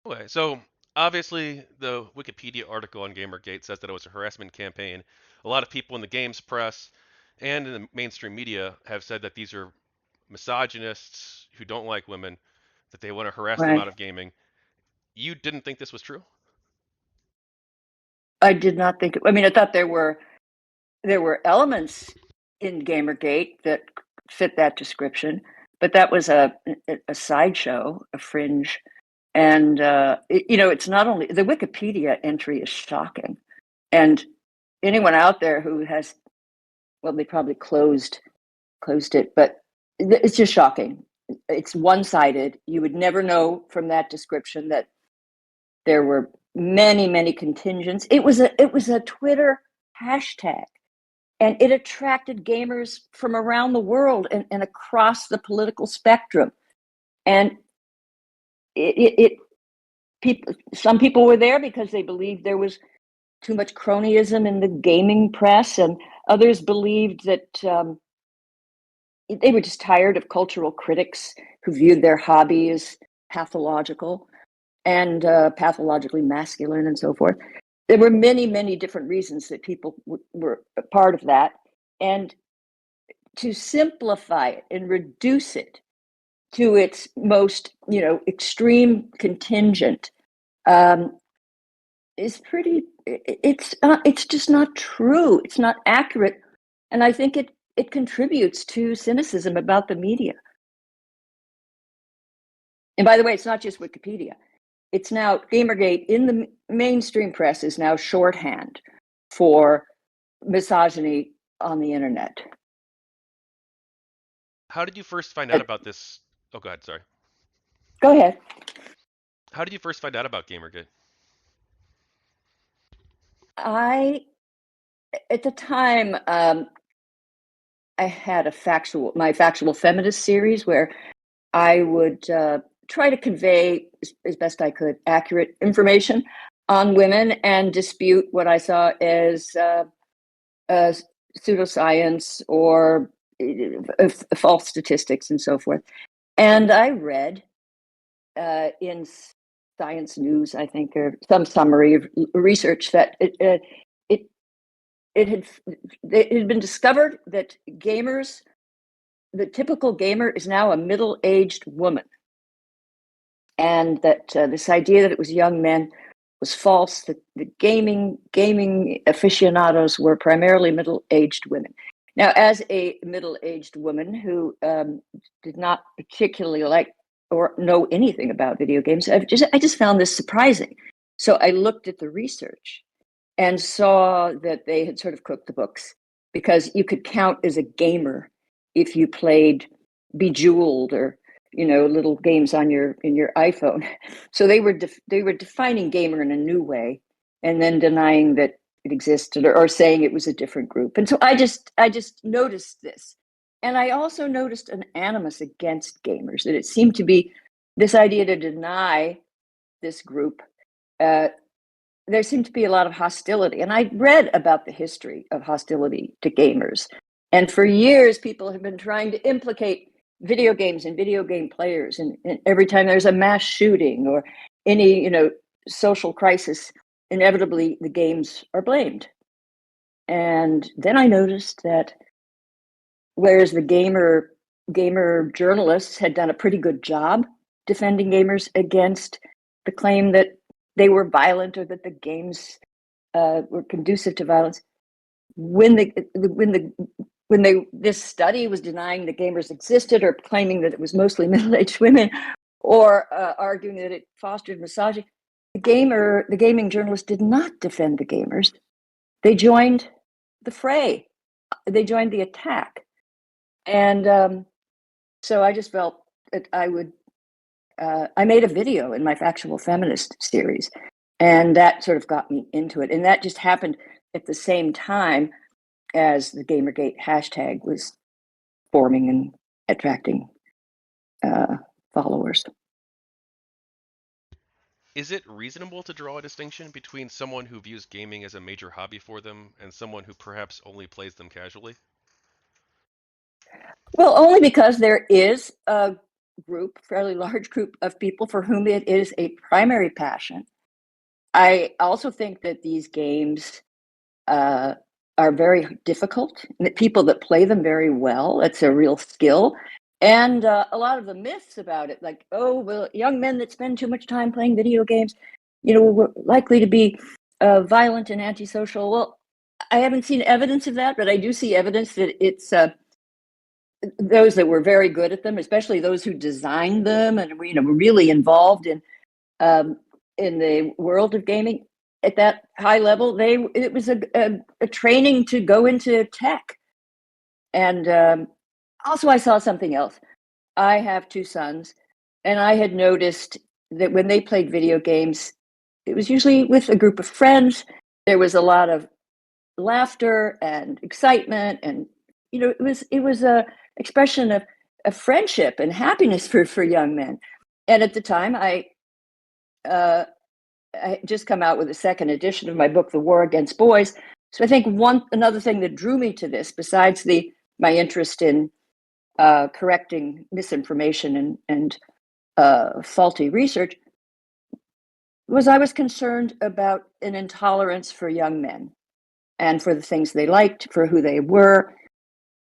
Okay, so obviously the Wikipedia article on Gamergate says that it was a harassment campaign. A lot of people in the games press and in the mainstream media have said that these are misogynists who don't like women, that they want to harass them Right. out of gaming. You didn't think this was true? I did not think. I mean, I thought there were elements in Gamergate that fit that description, but that was a sideshow, a fringe, and it's not only the Wikipedia entry is shocking, and anyone out there who has, well, they probably closed it, but it's just shocking. It's one-sided. You would never know from that description that there were many, many contingents. It was a Twitter hashtag, and it attracted gamers from around the world and across the political spectrum. And it people, some people were there because they believed there was too much cronyism in the gaming press, and others believed that they were just tired of cultural critics who viewed their hobby as pathological and pathologically masculine and so forth. There were many, many different reasons that people were a part of that. And to simplify it and reduce it to its most, extreme contingent um, is pretty. It's just not true. It's not accurate, and I think it contributes to cynicism about the media. And by the way, it's not just Wikipedia. It's now Gamergate in the mainstream press is now shorthand for misogyny on the internet. How did you first find out Uh, about this? Oh, go ahead, sorry. Go ahead. How did you first find out about Gamergate? I At the time, I had my factual feminist series where I would try to convey as best I could accurate information on women and dispute what I saw as uh, pseudoscience or false statistics and so forth. And I read in Science News, I think, or some summary of research that it it had been discovered that gamers, the typical gamer, is now a middle-aged woman, and that this idea that it was young men was false. That the gaming aficionados were primarily middle-aged women. Now, as a middle-aged woman who did not particularly like or know anything about video games, I just found this surprising. So I looked at the research and saw that they had sort of cooked the books, because you could count as a gamer if you played Bejeweled or little games on your iPhone. So they were defining gamer in a new way, and then denying that it existed, or saying it was a different group. And so I just noticed this, and I also noticed an animus against gamers, that it seemed to be this idea to deny this group. Uh, there seemed to be a lot of hostility. And I read about the history of hostility to gamers. And for years, people have been trying to implicate video games and video game players. And every time there's a mass shooting or any, social crisis, inevitably the games are blamed. And then I noticed that whereas the gamer journalists had done a pretty good job defending gamers against the claim that they were violent or that the games were conducive to violence, when this study was denying that gamers existed, or claiming that it was mostly middle-aged women, or arguing that it fostered misogyny, the gaming journalists did not defend the gamers. They joined the fray. They joined the attack. And so I just felt that I made a video in my Factual Feminist series, and that sort of got me into it. And that just happened at the same time as the Gamergate hashtag was forming and attracting followers. Is it reasonable to draw a distinction between someone who views gaming as a major hobby for them and someone who perhaps only plays them casually? Well, only because there is group, fairly large group of people for whom it is a primary passion. I also think that these games are very difficult, and that people that play them very well, it's a real skill. And a lot of the myths about it, like, oh, well, young men that spend too much time playing video games, we're likely to be violent and antisocial. Well, I haven't seen evidence of that, but I do see evidence that it's those that were very good at them, especially those who designed them and were really involved in the world of gaming at that high level. It was a training to go into tech. And also, I saw something else. I have two sons, and I had noticed that when they played video games, it was usually with a group of friends. There was a lot of laughter and excitement, and it was a expression of friendship and happiness for young men. And at the time, I just come out with a second edition of my book, The War Against Boys. So I think another thing that drew me to this, besides my interest in correcting misinformation and faulty research, was I was concerned about an intolerance for young men and for the things they liked, for who they were.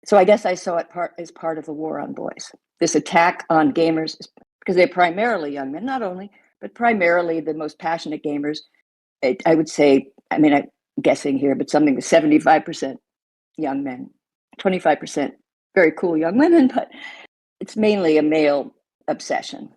So I guess I saw it as part of the war on boys, this attack on gamers, because they're primarily young men, not only, but primarily the most passionate gamers. I would say, I'm guessing here, but something to 75% young men, 25% very cool young women, but it's mainly a male obsession.